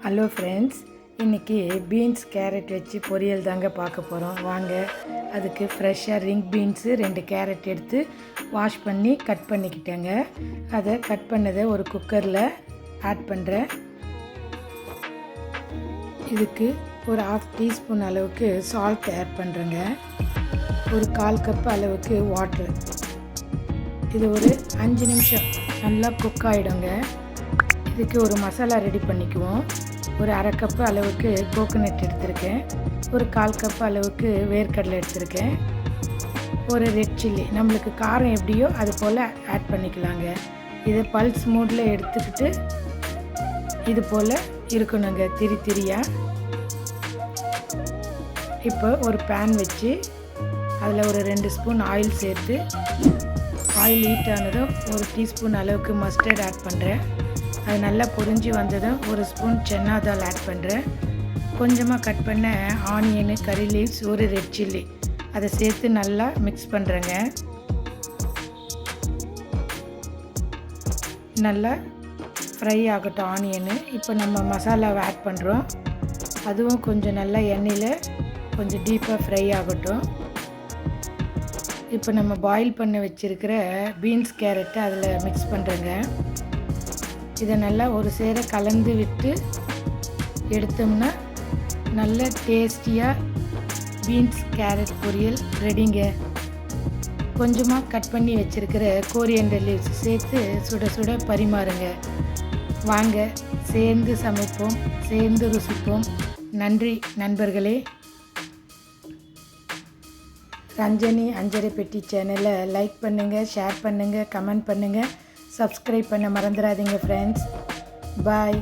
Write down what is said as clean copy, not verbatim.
Hello friends, இன்றைக்கி beans carrot வச்சு பொரியல் தாங்க பார்க்க போகிறோம். வாங்க. அதுக்கு ஃப்ரெஷ்ஷாக ரிங் பீன்ஸு 2 கேரட் எடுத்து வாஷ் பண்ணி கட் பண்ணிக்கிட்டேங்க. அதை கட் பண்ணதை ஒரு குக்கரில் ஆட் பண்ணுறேன். இதுக்கு ஒரு 1/2 டீஸ்பூன் அளவுக்கு சால்ட் ஆட் பண்ணுறேங்க. ஒரு 1/4 கப் அளவுக்கு வாட்ரு. இது ஒரு 5 நிமிஷம் நல்லா குக் ஆகிடுங்க. இதுக்கு ஒரு மசாலா ரெடி பண்ணிக்குவோம். ஒரு 1/2 கப்பு அளவுக்கு கோகோனட் எடுத்திருக்கேன். ஒரு 1/4 கப் அளவுக்கு வேர்க்கடலை எடுத்திருக்கேன். ஒரு ரெட் சில்லி, நம்மளுக்கு காரம் எப்படியோ அது போல் ஆட் பண்ணிக்கலாங்க. இதை பல்ஸ் மூடில் எடுத்துக்கிட்டு இது போல் இருக்கணுங்க, திரியாக. இப்போ ஒரு பேன் வச்சு அதில் ஒரு 2 ஸ்பூன் ஆயில் சேர்த்து, ஆயில் ஹீட் ஆனதும் ஒரு டீஸ்பூன் அளவுக்கு மஸ்டர்ட் ஆட் பண்ணுறேன். அது நல்லா பொரிஞ்சு வந்ததும் ஒரு ஸ்பூன் சென்னா தால் ஆட் பண்ணுறேன். கொஞ்சமாக கட் பண்ண ஆனியனு, கறி லீவ்ஸ், ஒரு ரெட் சில்லி அதை சேர்த்து நல்லா மிக்ஸ் பண்ணுறேங்க. நல்லா ஃப்ரை ஆகட்டும் ஆனியனு. இப்போ நம்ம மசாலாவை ஆட் பண்ணுறோம். அதுவும் கொஞ்சம் நல்லா எண்ணெயில் கொஞ்சம் டீப்பாக ஃப்ரை ஆகட்டும். இப்போ நம்ம பாயில் பண்ணி வச்சுருக்கிற பீன்ஸ் கேரட்டை அதில் மிக்ஸ் பண்ணுறேங்க. இதை நல்லா ஒரு சேர கலந்து விட்டு எடுத்தோம்னா நல்ல டேஸ்டியாக பீன்ஸ் கேரட் பொரியல் ரெடிங்க. கொஞ்சமாக கட் பண்ணி வச்சுருக்கிற கோரியண்டர் லீவ்ஸ் சேர்த்து சுட சுட பரிமாறுங்க. வாங்க, சேர்ந்து சமைப்போம், சேர்ந்து ருசிப்போம். நன்றி நண்பர்களே. ரஞ்சனி அஞ்சரை பெட்டி சேனலை லைக் பண்ணுங்கள், ஷேர் பண்ணுங்கள், கமெண்ட் பண்ணுங்கள், சப்ஸ்கிரைப் பண்ண மறந்துடாதீங்க ஃப்ரெண்ட்ஸ். பாய்.